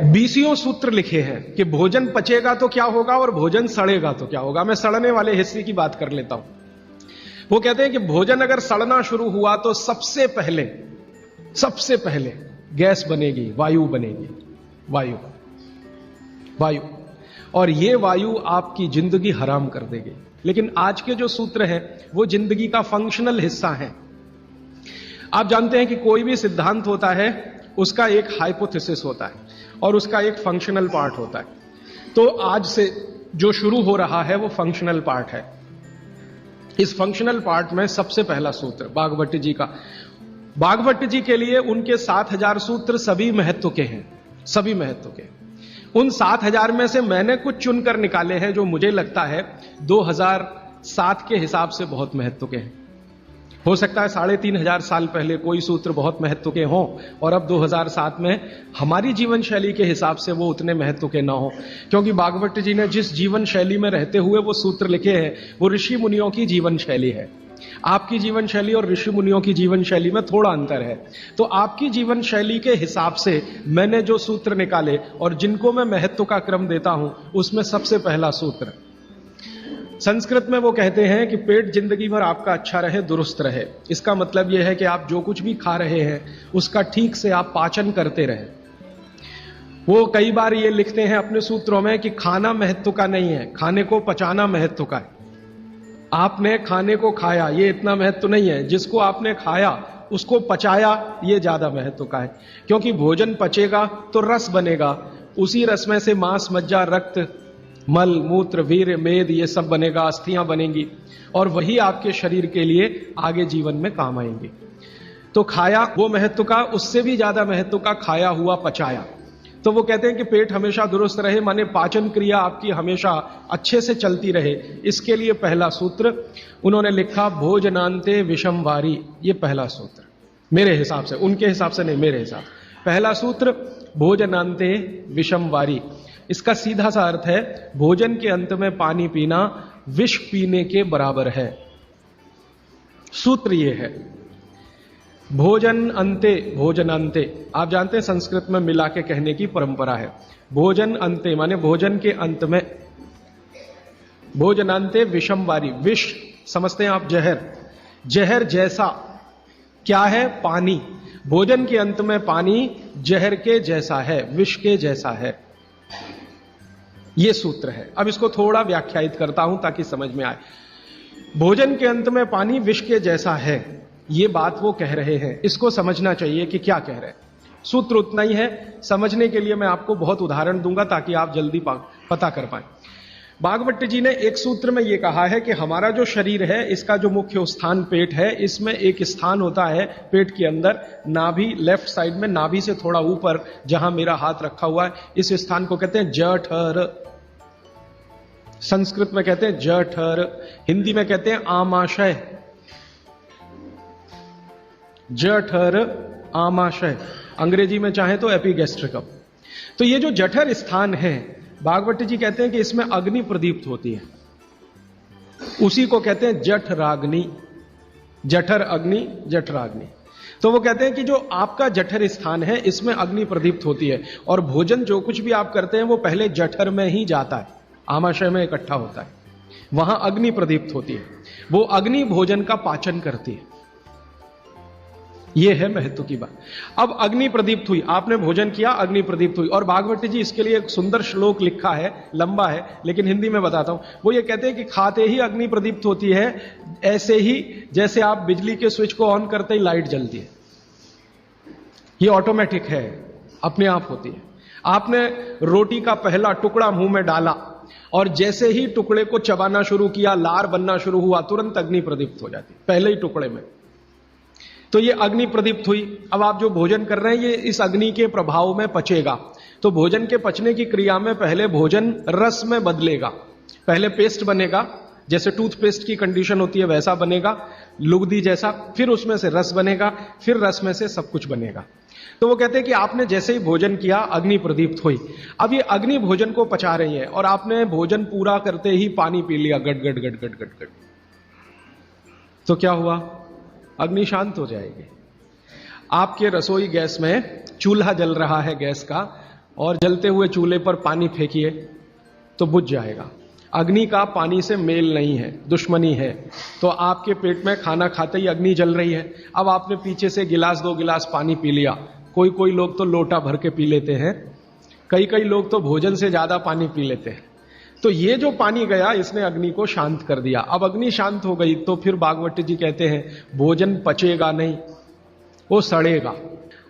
बीसियों सूत्र लिखे हैं कि भोजन पचेगा तो क्या होगा और भोजन सड़ेगा तो क्या होगा। मैं सड़ने वाले हिस्से की बात कर लेता हूं। वो कहते हैं कि भोजन अगर सड़ना शुरू हुआ तो सबसे पहले गैस बनेगी, वायु बनेगी, वायु, और ये वायु आपकी जिंदगी हराम कर देगी। लेकिन आज के जो सूत्र हैं वो जिंदगी का फंक्शनल हिस्सा है। आप जानते हैं कि कोई भी सिद्धांत होता है उसका एक हाइपोथेसिस होता है और उसका एक फंक्शनल पार्ट होता है। तो आज से जो शुरू हो रहा है वो फंक्शनल पार्ट है। इस फंक्शनल पार्ट में सबसे पहला सूत्र बागभट्ट जी का। बागभट्ट जी के लिए उनके 7000 सूत्र सभी महत्व के हैं, सभी महत्व के। उन 7000 में से मैंने कुछ चुनकर निकाले हैं जो मुझे लगता है 2007 के हिसाब से बहुत महत्व के हैं। हो सकता है 3500 साल पहले कोई सूत्र बहुत महत्व के हों और अब 2007 में हमारी जीवन शैली के हिसाब से वो उतने महत्व के ना हो, क्योंकि बागभट्ट जी ने जिस जीवन शैली में रहते हुए वो सूत्र लिखे हैं वो ऋषि मुनियों की जीवन शैली है। आपकी जीवन शैली और ऋषि मुनियों की जीवन शैली में थोड़ा अंतर है। तो आपकी जीवन शैली के हिसाब से मैंने जो सूत्र निकाले और जिनको मैं महत्व का क्रम देता हूं उसमें सबसे पहला सूत्र, संस्कृत में वो कहते हैं कि पेट जिंदगी भर आपका अच्छा रहे, दुरुस्त रहे। इसका मतलब यह है कि आप जो कुछ भी खा रहे हैं उसका ठीक से आप पाचन करते रहे। वो कई बार ये लिखते हैं अपने सूत्रों में कि खाना महत्व का नहीं है, खाने को पचाना महत्व का है। आपने खाने को खाया ये इतना महत्व नहीं है, जिसको आपने खाया उसको पचाया ये ज्यादा महत्व का है। क्योंकि भोजन पचेगा तो रस बनेगा, उसी रस में से मांस, मज्जा, रक्त, मल, मूत्र, वीर्य, मेद ये सब बनेगा, अस्थियां बनेंगी और वही आपके शरीर के लिए आगे जीवन में काम आएंगे। तो खाया वो महत्व का, उससे भी ज्यादा महत्व का खाया हुआ पचाया। तो वो कहते हैं कि पेट हमेशा दुरुस्त रहे, माने पाचन क्रिया आपकी हमेशा अच्छे से चलती रहे। इसके लिए पहला सूत्र उन्होंने लिखा भोजनांते विषम वारी। ये पहला सूत्र मेरे हिसाब से, उनके हिसाब से नहीं, मेरे हिसाब से पहला सूत्र भोजनांते विषम वारी। इसका सीधा सा अर्थ है भोजन के अंत में पानी पीना विष पीने के बराबर है। सूत्र यह है भोजन अंते, भोजनांते। आप जानते हैं संस्कृत में मिला के कहने की परंपरा है। भोजन अंते माने भोजन के अंत में, भोजनांते विषम वारी। विष समझते हैं आप, जहर, जहर जैसा क्या है? पानी। भोजन के अंत में पानी जहर के जैसा है, विष के जैसा है। यह सूत्र है। अब इसको थोड़ा व्याख्यायित करता हूं ताकि समझ में आए। भोजन के अंत में पानी विष के जैसा है, ये बात वो कह रहे हैं। इसको समझना चाहिए कि क्या कह रहे हैं। सूत्र उतना ही है, समझने के लिए मैं आपको बहुत उदाहरण दूंगा ताकि आप जल्दी पता कर पाए। बागभट्ट जी ने एक सूत्र में यह कहा है कि हमारा जो शरीर है इसका जो मुख्य स्थान पेट है, इसमें एक स्थान होता है पेट के अंदर, नाभि, लेफ्ट साइड में, नाभि से थोड़ा ऊपर जहां मेरा हाथ रखा हुआ है, इस स्थान को कहते हैं जठर। संस्कृत में कहते हैं जठर, हिंदी में कहते हैं आमाशय। जठर, आमाशय, अंग्रेजी में चाहे तो एपिगैस्ट्रिकम। तो ये जो जठर स्थान है, बागभट्ट जी कहते हैं कि इसमें अग्नि प्रदीप्त होती है, उसी को कहते हैं जठराग्नि। जठर अग्नि, जठराग्नि। तो वो कहते हैं कि जो आपका जठर स्थान है इसमें अग्नि प्रदीप्त होती है और भोजन जो कुछ भी आप करते हैं वो पहले जठर में ही जाता है, आमाशय में इकट्ठा होता है, वहां अग्नि प्रदीप्त होती है। वो अग्नि भोजन का पाचन करती है। यह है महत्व की बात। अब अग्नि प्रदीप्त हुई, आपने भोजन किया, अग्नि प्रदीप्त हुई। और बागभट्ट जी इसके लिए एक सुंदर श्लोक लिखा है, लंबा है लेकिन हिंदी में बताता हूं। वो ये कहते हैं कि खाते ही अग्नि प्रदीप्त होती है, ऐसे ही जैसे आप बिजली के स्विच को ऑन करते ही लाइट जलती है। ये ऑटोमेटिक है, अपने आप होती है। आपने रोटी का पहला टुकड़ा मुंह में डाला और जैसे ही टुकड़े को चबाना शुरू किया, लार बनना शुरू हुआ, तुरंत अग्नि प्रदीप्त हो जाती, पहले ही टुकड़े में। तो ये अग्नि प्रदीप्त हुई। अब आप जो भोजन कर रहे हैं ये इस अग्नि के प्रभाव में पचेगा। तो भोजन के पचने की क्रिया में पहले भोजन रस में बदलेगा। पहले पेस्ट बनेगा, जैसे टूथपेस्ट की कंडीशन होती है वैसा बनेगा, लुगदी जैसा। फिर उसमें से रस बनेगा, फिर रस में से सब कुछ बनेगा। तो वो कहते हैं कि आपने जैसे ही भोजन किया अग्नि प्रदीप्त हुई। अब ये अग्नि भोजन को पचा रही है और आपने भोजन पूरा करते ही पानी पी लिया, गट गट गट गट गट गट। तो क्या हुआ? अग्नि शांत हो जाएगी। आपके रसोई गैस में चूल्हा जल रहा है गैस का, और जलते हुए चूल्हे पर पानी फेंकिए तो बुझ जाएगा। अग्नि का पानी से मेल नहीं है, दुश्मनी है। तो आपके पेट में खाना खाते ही अग्नि जल रही है, अब आपने पीछे से गिलास 2 गिलास पानी पी लिया, कोई लोग तो लोटा भर के पी लेते हैं, कई लोग तो भोजन से ज्यादा पानी पी लेते हैं। तो ये जो पानी गया इसने अग्नि को शांत कर दिया। अब अग्नि शांत हो गई तो फिर भागवत जी कहते हैं भोजन पचेगा नहीं, वो सड़ेगा।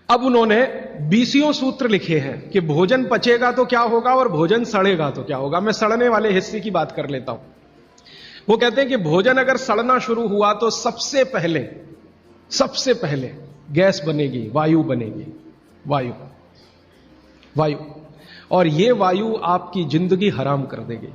अब उन्होंने 20 सूत्र लिखे हैं कि भोजन पचेगा तो क्या होगा और भोजन सड़ेगा तो क्या होगा। मैं सड़ने वाले हिस्से की बात कर लेता हूं। वो कहते हैं कि भोजन अगर सड़ना शुरू हुआ तो सबसे पहले गैस बनेगी, वायु बनेगी, वायु। और ये वायु आपकी जिंदगी हराम कर देगी।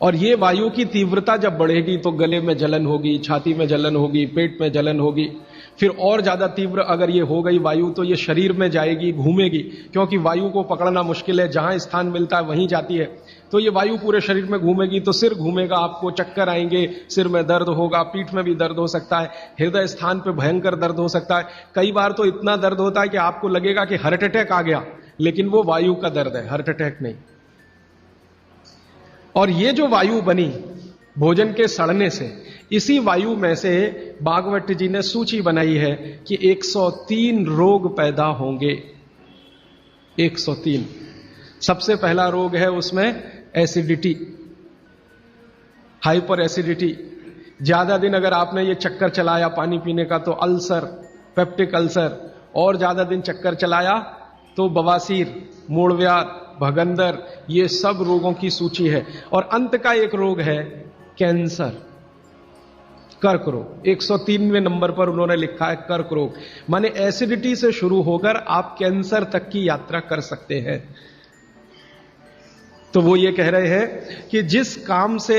और ये वायु की तीव्रता जब बढ़ेगी तो गले में जलन होगी, छाती में जलन होगी, पेट में जलन होगी। फिर और ज्यादा तीव्र अगर ये हो गई वायु तो ये शरीर में जाएगी, घूमेगी, क्योंकि वायु को पकड़ना मुश्किल है, जहां स्थान मिलता है वहीं जाती है। तो ये वायु पूरे शरीर में घूमेगी तो सिर घूमेगा, आपको चक्कर आएंगे, सिर में दर्द होगा, पीठ में भी दर्द हो सकता है, हृदय स्थान पे भयंकर दर्द हो सकता है। कई बार तो इतना दर्द होता है कि आपको लगेगा कि हार्ट अटैक आ गया, लेकिन वो वायु का दर्द है, हार्ट अटैक नहीं। और ये जो वायु बनी भोजन के सड़ने से, इसी वायु में से भागवत जी ने सूची बनाई है कि 103 रोग पैदा होंगे। 103। सबसे पहला रोग है उसमें एसिडिटी, हाइपर एसिडिटी। ज्यादा दिन अगर आपने ये चक्कर चलाया पानी पीने का तो अल्सर, पेप्टिक अल्सर, और ज्यादा दिन चक्कर चलाया तो बवासीर, मूलव्याध, भगंदर, ये सब रोगों की सूची है। और अंत का एक रोग है कैंसर, कर्क रोग। 103वें नंबर पर उन्होंने लिखा है कर्क रोग। माने एसिडिटी से शुरू होकर आप कैंसर तक की यात्रा कर सकते हैं। तो वो ये कह रहे हैं कि जिस काम से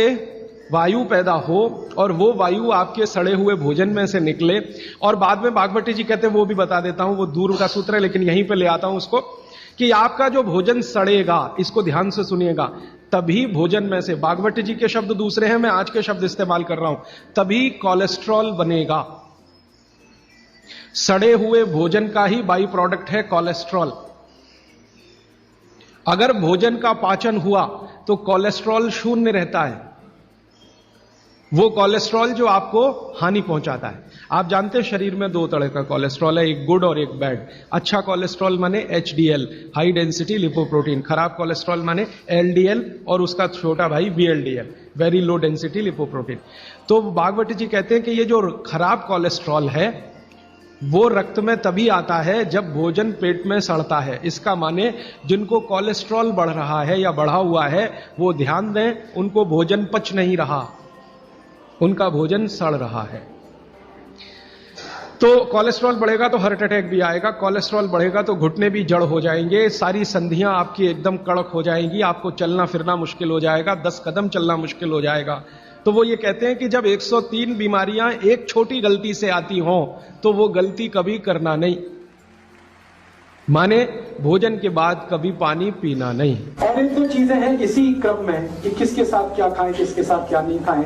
वायु पैदा हो और वो वायु आपके सड़े हुए भोजन में से निकले, और बाद में भागवती जी कहते हैं, वो भी बता देता हूं, वो दूर का सूत्र है लेकिन यहीं पे ले आता हूं उसको, कि आपका जो भोजन सड़ेगा, इसको ध्यान से सुनिएगा, तभी भोजन में से, भागवती जी के शब्द दूसरे हैं, मैं आज के शब्द इस्तेमाल कर रहा हूं, तभी कोलेस्ट्रॉल बनेगा। सड़े हुए भोजन का ही बाई प्रोडक्ट है कोलेस्ट्रॉल। अगर भोजन का पाचन हुआ तो कोलेस्ट्रॉल शून्य रहता है, वो कोलेस्ट्रॉल जो आपको हानि पहुंचाता है। आप जानते हैं शरीर में 2 तरह का कोलेस्ट्रॉल है, एक गुड और एक बैड। अच्छा कोलेस्ट्रॉल माने HDL, हाई डेंसिटी लिपोप्रोटीन। खराब कोलेस्ट्रॉल माने LDL और उसका छोटा भाई VLDL, very low density lipoprotein. तो भागवती जी कहते हैं कि ये जो खराब कोलेस्ट्रॉल है वो रक्त में तभी आता है जब भोजन पेट में सड़ता है। इसका माने जिनको कोलेस्ट्रॉल बढ़ रहा है या बढ़ा हुआ है वो ध्यान दें, उनको भोजन पच नहीं रहा, उनका भोजन सड़ रहा है। तो कोलेस्ट्रॉल बढ़ेगा तो हार्ट अटैक भी आएगा, कोलेस्ट्रॉल बढ़ेगा तो घुटने भी जड़ हो जाएंगे, सारी संधियां आपकी एकदम कड़क हो जाएंगी, आपको चलना फिरना मुश्किल हो जाएगा, 10 कदम चलना मुश्किल हो जाएगा। तो वो ये कहते हैं कि जब 103 बीमारियां एक छोटी गलती से आती हों तो वो गलती कभी करना नहीं, माने भोजन के बाद कभी पानी पीना नहीं। और 1-2 चीजें हैं इसी क्रम में कि किसके साथ क्या खाएं, किसके साथ क्या नहीं खाएं।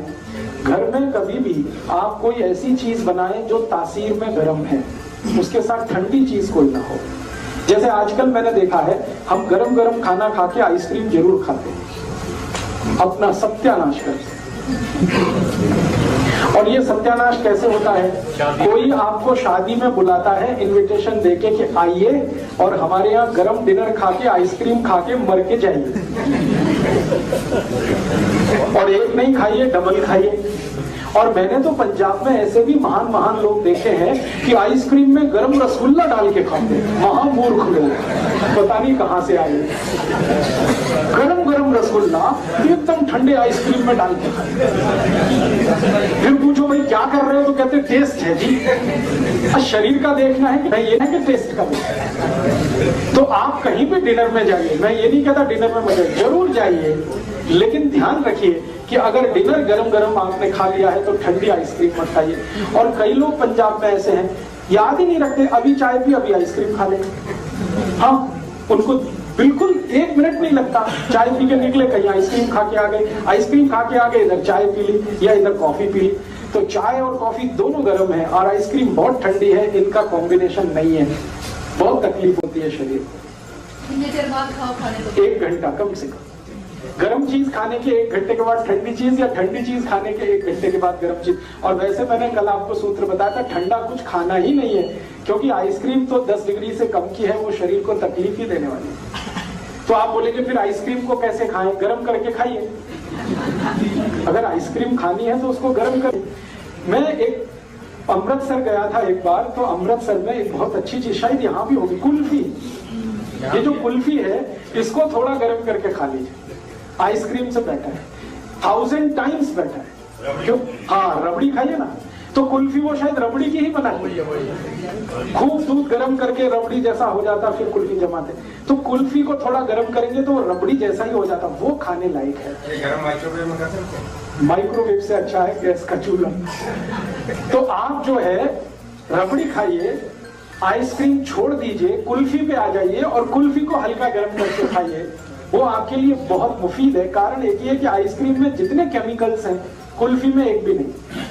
घर में कभी भी आप कोई ऐसी चीज बनाएं जो तासीर में गर्म है, उसके साथ ठंडी चीज कोई ना हो। जैसे आजकल मैंने देखा है, हम गरम गरम खाना खा के आइसक्रीम जरूर खाते हैं, अपना सत्यानाश करते हैं। और ये सत्यानाश कैसे होता है? कोई आपको शादी में बुलाता है इनविटेशन देके कि आइए और हमारे यहाँ गरम डिनर खा के आइसक्रीम खा के मर के जाइए, और एक नहीं खाइए, डबल खाइए। और मैंने तो पंजाब में ऐसे भी महान महान लोग देखे हैं कि आइसक्रीम में गरम रसगुल्ला डाल के खाते हैं। महामूर्ख लोग, पता नहीं कहां से आए, गरम गरम रसगुल्ला एकदम ठंडे आइसक्रीम में डाल के खाते। फिर पूछो भाई क्या कर रहे हो, तो कहते टेस्ट है जी। शरीर का देखना है कि नहीं, ये नहीं कि टेस्ट का देखना है। तो आप कहीं भी डिनर में जाइए, मैं ये नहीं कहता डिनर में मजा, जरूर जाइए, लेकिन ध्यान रखिए कि अगर डिनर गरम गरम आपने खा लिया है तो ठंडी आइसक्रीम मत खाइए। और कई लोग पंजाब में ऐसे हैं, याद ही नहीं रखते, अभी चाय पी अभी आइसक्रीम खा ले। हाँ, उनको बिल्कुल 1 मिनट नहीं लगता, चाय पी के निकले कहीं आइसक्रीम खा के आ गए, आइसक्रीम खा के आ गए, इधर चाय पी ली या इधर कॉफी पी ली। तो चाय और कॉफी दोनों गर्म है और आइसक्रीम बहुत ठंडी है, इनका कॉम्बिनेशन नहीं है, बहुत तकलीफ होती है शरीर को। बाद खाओ खाने को? 1 घंटा कम से कम। गर्म चीज खाने के 1 घंटे के बाद ठंडी चीज, या ठंडी चीज खाने के 1 घंटे के बाद गर्म चीज। और वैसे मैंने कल आपको सूत्र बताया था, ठंडा कुछ खाना ही नहीं है, क्योंकि आइसक्रीम तो 10 डिग्री से कम की है, वो शरीर को तकलीफ ही देने वाली है। तो आप बोलेंगे फिर आइसक्रीम को कैसे खाएं? गर्म करके खाइए। अगर आइसक्रीम खानी है तो उसको गर्म करें। मैं एक अमृतसर गया था एक बार, तो अमृतसर में एक बहुत अच्छी चीज, शायद यहाँ भी होगी, कुल्फी। ये जो कुल्फी है इसको थोड़ा गर्म करके खा लीजिए, आइसक्रीम से बेटर है, 1000 टाइम्स बेटर है। क्यों? हाँ, रबड़ी खाइए ना, तो कुल्फी वो शायद रबड़ी की ही बनाई, खूब दूध गर्म करके रबड़ी जैसा हो जाता, फिर कुल्फी जमाते। तो कुल्फी को थोड़ा गर्म करेंगे तो वो रबड़ी जैसा ही हो जाता, वो खाने लायक है। गरम माइक्रोवेव में कर सकते हैं? माइक्रोवेव से अच्छा है गैस का चूल्हा। तो आप जो है रबड़ी खाइए, आइसक्रीम छोड़ दीजिए, कुल्फी पे आ जाइए और कुल्फी को हल्का गर्म करके खाइए, वो आपके लिए बहुत मुफीद है। कारण एक ही है कि आइसक्रीम में जितने केमिकल्स हैं कुल्फी में एक भी नहीं।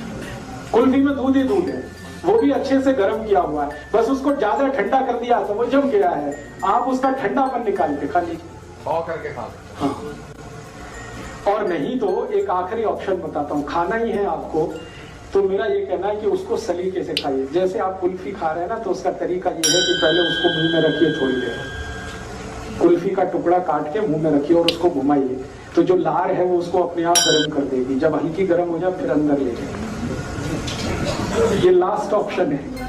कुल्फी में दूध ही दूध है, वो भी अच्छे से गर्म किया हुआ है, बस उसको ज्यादा ठंडा कर दिया तो वो जम गया है। आप उसका ठंडापन निकाल के खा लीजिए, करके खा। हाँ। और नहीं तो एक आखिरी ऑप्शन बताता हूँ, खाना ही है आपको, तो मेरा ये कहना है कि उसको सलीके से खाइए। जैसे आप कुल्फी खा रहे हैं ना, तो उसका तरीका ये है कि पहले उसको मुंह में रखिए थोड़ी देर, कुल्फी का टुकड़ा काट के मुंह में रखिए और उसको घुमाइए, तो जो लार है वो उसको अपने आप गर्म कर देगी। जब हल्की गर्म हो जाए फिर अंदर ले जाए। ये लास्ट ऑप्शन है।